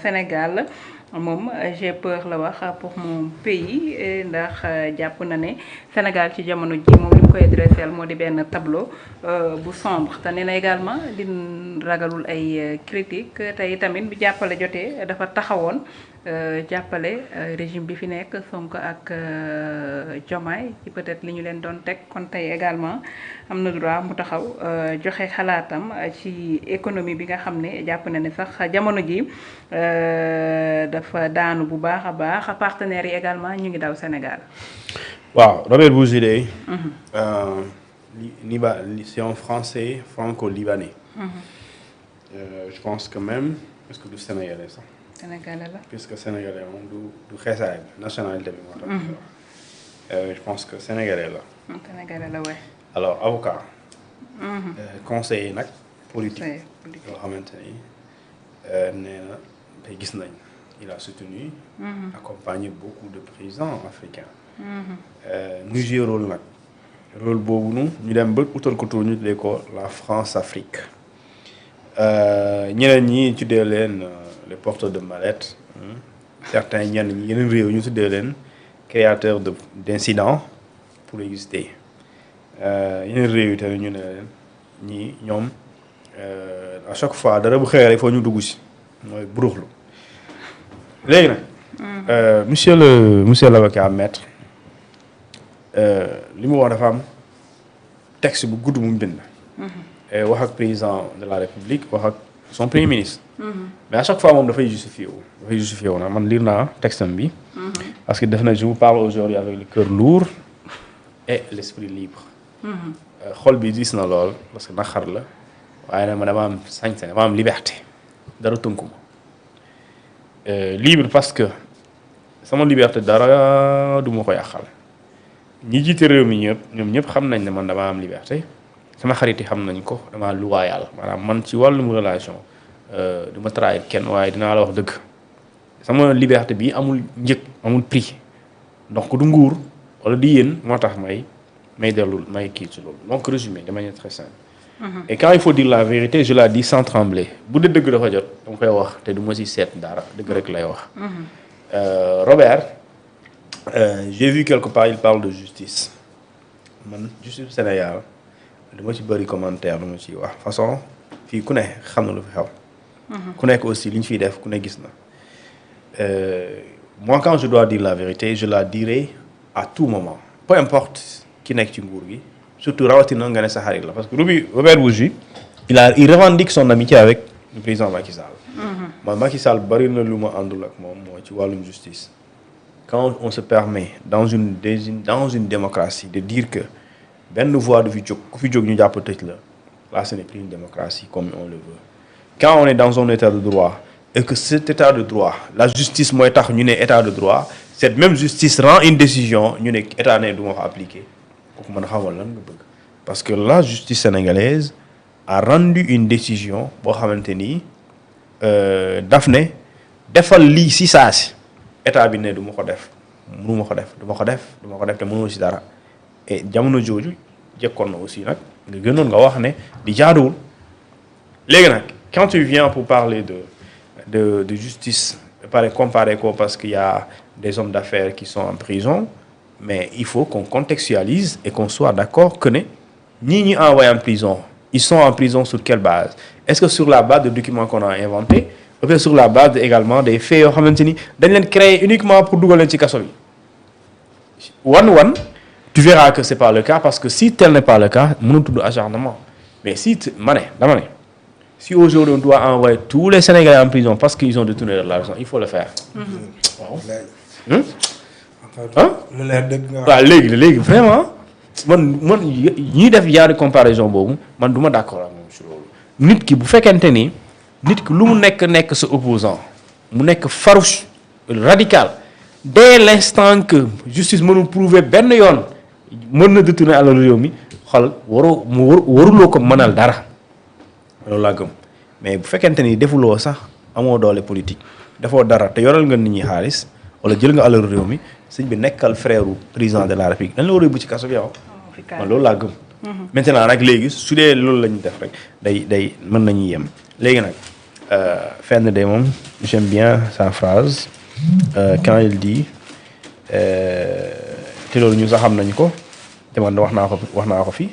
Sénégal moom j'ai peur la wax pour mon pays ndax jàpp na ne Sénégal ci jamono ji moom li mu koy dressel moo di benn tableau bu sombre te nee na également di ragalul ay critiques tey tamit bi jàppale jotee dafa taxawoon jàppale régime bi fi nekk Sonko ak Diomaye ci peut-être li ñu leen doon teg kon tey également am na droit mu taxaw joxe xalaatam ci économie bi nga xam ne jàpp na ne sax jamono ji dafa daanu bu baax a baax partenaires yi également ñu ngi daw Sénégal. waaw Robert Bougidé. C'est un français franco-libanais. Je pense que même est-ce que du sénégalais sax. Sénégalais la. puisque sénégalais moom du xeesaay bi nationalité bi moo tax. Je pense que sénégalais la. Sénégalais la ouais. alors avocat. conseiller nag politique. yoo xamante ni nee na tey gis nañ il a soutenu. accompagné beaucoup de présidents africains. ñu joué rôle nag rôle boobu ñu dem ba utal ko tur ñu tuddee ko la France-Afrique ñeneen ñi tuddee leen les porteurs de mallette certains ñenn ñi yeneen réew ñu tuddee leen créateurs d'incidents pour exister yeneen réew yi tamit ñu ne leen ñii ñoom à chaque fois dara bu xewee rek foo ñu dugg si mooy buruxlu léegi nag monsieur l'avocat maître li mu wax dafa am texte bu gudd mu bind wax ak président de la République wax ak son premier ministre mais à chaque fois moom dafay justifié wu nag man lire naa textam bi parce que def na je vous parle aujourd'hui avec le cœur lourd et l'esprit libre xol bi diis na lool parce que naqar la waaye nag ma dama am sañ-sañ dama am liberté dara tënku ma libre parce que sama liberté dara du ma ko yàqal ñi jiite réew mi ñoom ñëpp xam nañ ne man dama am liberté sama xarit yi xam nañ ko dama loyal maanaam man ci wàllum relation du ma trahir kenn waaye dinaa la wax dëgg sama liberté bi amul njëg amul prix donc du nguur wala di yéen moo tax may dellu may kii ci loolu donc résumé de manière très simple. Et quand il faut dire la vérité je la dis sans trembler bu dee dëgg dafa jot dama koy wax te du ma si seet dara dëgg rek lay wax. Robert j'ai vu quelque part il parle de justice man justice Sénégal dama ci bëri commentaire dama ciy wax façon fii ku ne xam na lu fi xew. ku nekk aussi li ñu fiy def ku ne gis na. Moi quand je dois dire la vérité je la dirai à tout moment peu importe ki nekk ci nguur gi surtout rawatina nga ne sa xarit la parce que Robert Bougui il revendique son amitié avec le président Macky Sall. man Macky Sall bari na lu ma àndul ak moom mooy ci wàllum justice. Quand on se permet dans une démocratie de dire que benn voix du fi jóg ku fi jóg ñu jàpp tëj la là ce n'est plus une démocratie comme on le veut. Quand on est dans un état de droit et que cet état de droit la justice mooy tax ñu ne état de droit cette même justice rend une décision ñu ne état ne du ma ko appliquer kooku mën a xamal lan nga bëgg. Parce que la justice sénégalaise a rendu une décision boo xamante ni daf ne defal lii si saa si état bi ne du ma ko def mënu ma ko def du ma ko def te mënoo si dara et jamono jooju jekkoon na aussi nag nga gënoon nga wax ne di jaaduwul léegi nag quand tu viens pour parler de justice comparer ko parce qu'il y a des hommes d'affaires qui sont en prison mais il faut qu'on contextualise et qu'on soit d'accord que ne ñi envoyé en prison ils sont en prison sur quelle base est-ce que sur la base de documents qu'on a inventés ou bien sur la base également des faits yoo xamante ni dañ leen créer uniquement pour dugal leen ci kaso bi tu verras que c'est pas le cas parce que si tel n'est pas le cas mënul tudd acharnement mais si dama ne si aujourd'hui on doit envoyer tous les Sénégalais en prison parce qu'ils ont détourné l'argent il faut le faire. waaw. waaw léegi vraiment man ñiy def yaari comparaison boobu man du ma d'accord ak moom si loolu nit ki bu fekkente ni nit ki lu mu nekk sa opposant mu nekk farouche radical dès l'instant que justice mënul prouver benn yoon mën na détourner alal réew mi xool waruloo ko mënal dara loolu laa gëm mais bu fekkente ni defuloo sax amoo doole politique defoo dara te yoral nga nit ñi xaalis wala jël nga alal réew mi sëñ bi nekkal frère président de la République dañ la war a yóbbu ci kaso bi yow man loolu laa gëm maintenant nag léegi su dee loolu la ñu def rek day mën nañu yem léegi nag fenn de moom j'aime bien sa phrase quand il dit te loolu ñu sax xam nañ ko te man wax naa ko fi.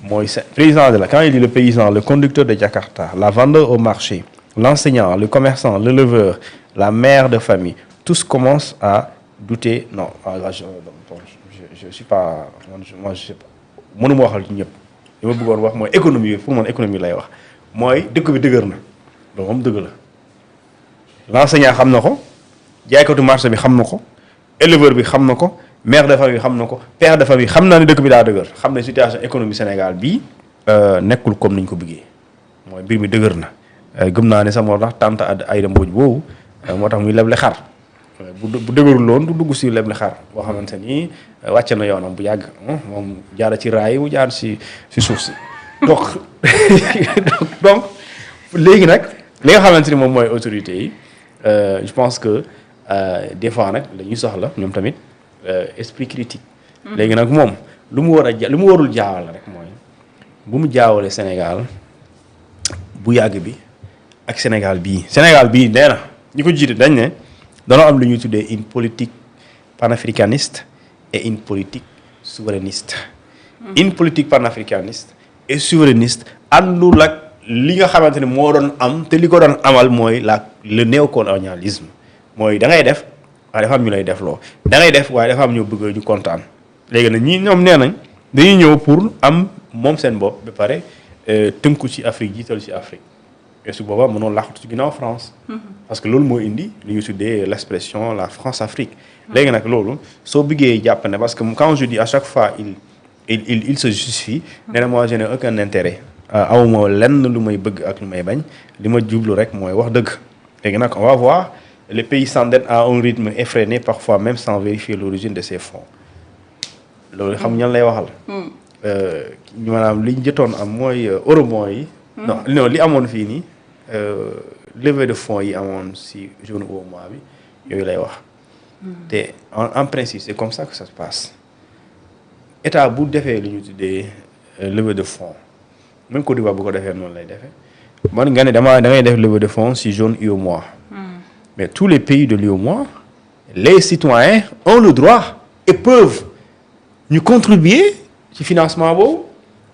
mooy président de la quand il dit le paysan le conducteur de Jakarta la vendeur au marché l'enseignant le commerçant l'éleveur la mère de famille tous commencent à douter non je suis pas moi je sais pas mënuma waxal ci ñëpp li ma bëggoon wax mooy économie pour man économie lay wax mooy dëkk bi dëgër na loolu moom dëgg la l'enseignant xam na ko jaaykatu marché bi xam na ko éleveur bi xam na ko mère de famille xam na ko père de famille xam naa ne dëkk bi daa dëgër xam ne situation économie Sénégal bii nekkul comme niñ ko bëggee mooy mbir mi dëgër na gëm naa ne sax moo tax tante Aïda Mbodj boobu moo tax muy leble xar bu dëgërul loon du dugg si leble xar boo xamante ni wàcce na yoonam bu yàgg moom jaara ci raay mu jaar si suuf si donc léegi nag li nga xamante ni moom mooy autorité yi je pense que des fois nag dañuy soxla ñoom tamit esprit critique léegi nag moom lu mu warul jaawale rek mooy bu mu jaawale Sénégal bu yàgg bi ak Sénégal bii nee na ñi ko jiite dañ ne dañoo am lu ñuy tuddee une politique panafricaniste et une politique souverainiste une politique panafricaniste et souverainiste àndul ak li nga xamante ne moo doon am te li ko doon amal mooy le néocolonialisme mooy da ngay def waaye dafa am ñu lay def loo da ngay def waaye dafa am ñu bëgg ñu kontaan léegi nag ñii ñoom nee nañ dañuy ñëw pour am moom seen bopp ba pare tënku ci Afrique jiital ci Afrique et su boobaa mënoo làqatu ci ginnaaw France parce que loolu moo indi li ñu tuddee l'expression la France-Afrique léegi nag loolu soo bëggee jàpp ne parce que quand je dis à chaque fois il se justifie nee na moi je n'ai aucun intérêt awuma lenn lu may bëgg ak lu may bañ li ma jublu rek mooy wax dëgg léegi nag on va voir les pays s'endettent à un rythme effréné parfois même sans vérifier l'origine de ces fonds loolu xam ñan lay waxal maanaam li ñu jotoon am mooy eurobond yi non li amoon fii nii levée de fonds yi amoon si jaune au mois bi yooyu lay wax te en principe c'est comme ça que ça se passe état bu defee li ñu tuddee levée de fonds même Côte d'Ivoire bu ko defee noonu lay defee man nga ne da ngay def levée de fonds si jaune UEMOA mais tous les pays de l'UEMOA les citoyens ont le droit et peuvent ñu contribuer ci financement boobu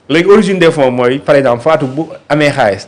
léegi origine des fonds mooy par exemple Fatou bu amee xaalis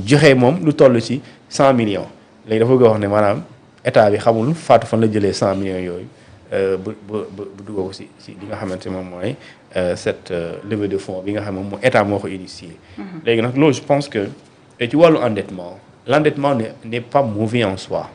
joxe moom lu toll ci 100 millions léegi dafa bëgg a wax ne maanaam état bi xamul Fatou fan la jëlee 100 millions yooyu bu duggoo ko si li nga xamante moom mooy cette levée de fonds bi nga xam moom mooy état moo ko initié. léegi nag loolu je pense que ci wàllu endettement l'endettement n'est pas mauvais en soi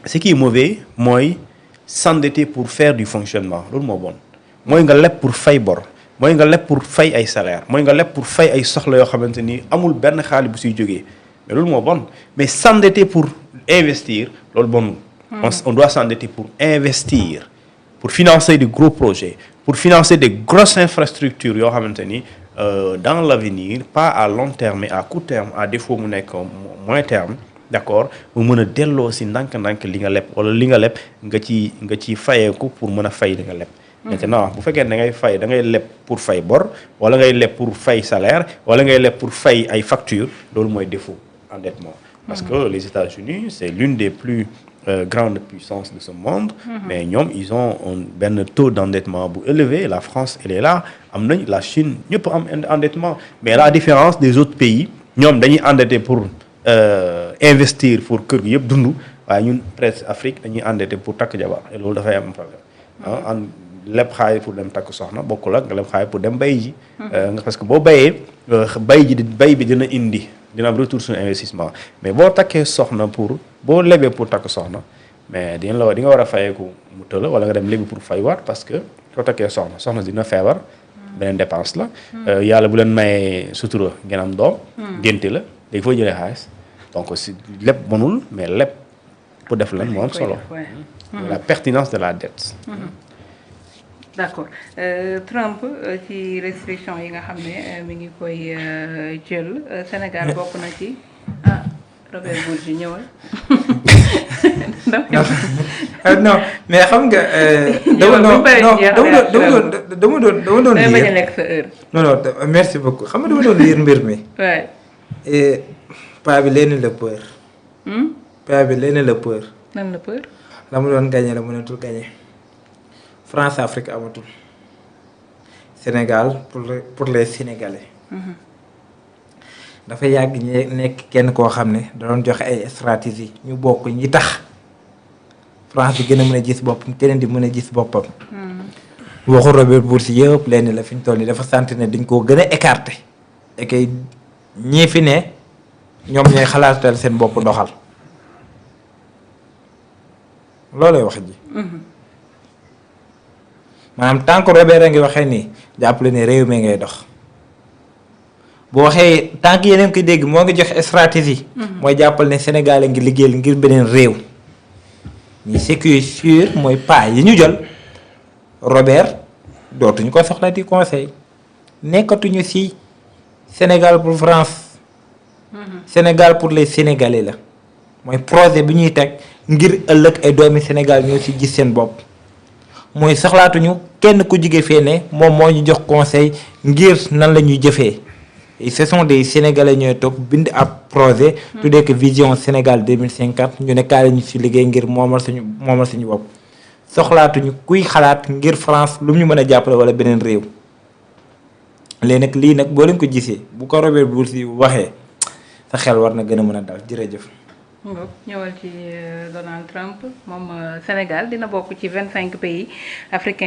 ce qui est mauvais mooy s'endetter pour faire du fonctionnement loolu moo bon mooy nga leb pour fay bor mooy nga leb pour fay ay salaire mooy nga leb pour fay ay soxla yoo xamante ni amul benn xaalis bu siy jógee mais loolu moo bon mais s'endetter pour investir loolu bonul on doit s'endetter pour investir pour financer de gros projets pour financer des grosses infrastructures yoo xamante ni dans l'avenir pas à long terme mais à court terme à défaut mu nekk moyen terme d'accord mu mën a delloo si ndànk-ndànk li nga leb wala li nga leb nga ci fayeeku pour mën a fay li nga leb maintenant bu fekkee da ngay leb pour fay bor wala ngay leb pour fay salaire wala ngay leb pour fay ay facture loolu mooy défaut endettement parce que les États-Unis c'est l'une des plus grandes puissances de ce monde mais ñoom ils ont benn taux d'endettement bu élevé la France elle est là am nañ la Chine ñëpp am endettement mais la différence des autres pays ñoom dañuy endetté pour investir pour kër gi yëpp dund waaye ñun presque Afrique dañuy endetté pour takk jabar et loolu dafay am problème leb xaalis pour dem takk soxna bokkul ak nga leb xaalis pour dem bay ji parce que boo bayee bay bi dina am retour sur investissement mais boo takkee soxna boo lebee pour takk soxna mais di nga war a fayeeku mu tëla wala nga dem lebi pour faywaat parce que soo takkee soxna dina feebar beneen dépense la yàlla bu leen mayee sutura ngeen am doom génte la léegi foo jëlee xaalis donc si leb bonul mais leb pour def lan moo am solo la pertinence de la dette d'accord Trump ci restriction yi nga xam ne mi ngi koy jël Sénégal bokk na ci Robert Bourgi ñëwal. non mais xam nga. dama doon lire bañ a nekk sa heure. non merci beaucoup xam nga dama doon lire mbir mi. waay. paa bi lenn la peur. Hmm? paa bi lenn la peur. nan la peur. la mu doon gagné la mënatul gagné. France Afrique amatul. Sénégal pour les Sénégalais. dafa yàgg nekk kenn koo xam ne da doon joxe ay stratégie ñu bokk ñi tax France bi gën a mën a gis boppam keneen di mën a gis boppam. waxu Robert Bourgi yëpp lenn la fi ñu toll nii dafa sant ne dañ koo gën a écarté et que ñii fi ne ñoom ñooy xalaatal seen bopp doxal loolay wax ji. maanaam tant que Robert a ngi waxee nii jàppale ne réew mi ngay dox. bu waxee tant que yeneen ko dégg moo ngi joxe stratégie. mooy jàppal ne Sénégal a ngi liggéeyal ngir beneen réew. mais ce qui est sûr mooy pas yi ñu jël Robert dootuñu ko soxla di conseil nekkatuñu ci Sénégal pour France. Sénégal pour les Sénégalais la. mooy projet bi ñuy teg ngir ëllëg ay doomi Sénégal ñoo ci gis seen bopp. mooy soxlaatuñu kenn ku jige fee ne moom moo ñu jox conseil ngir nan la ñuy jëfee. et ce sont des Sénégalais ñooy toog bind ab projet. tuddee ko vision Sénégal 2050 ñu ne kaay la ñu ci liggéey ngir moomal suñu bopp. soxlaatuñu kuy xalaat ngir France lu ñu mën a jàppale wala beneen réew. léegi nag lii nag boo leen ko gisee bu ko Robert Bourgi waxee sa xel war na gën a mën a dal jërëjëf. ñëwal ci Donald Trump moom Sénégal dina bokk ci 25 pays africains.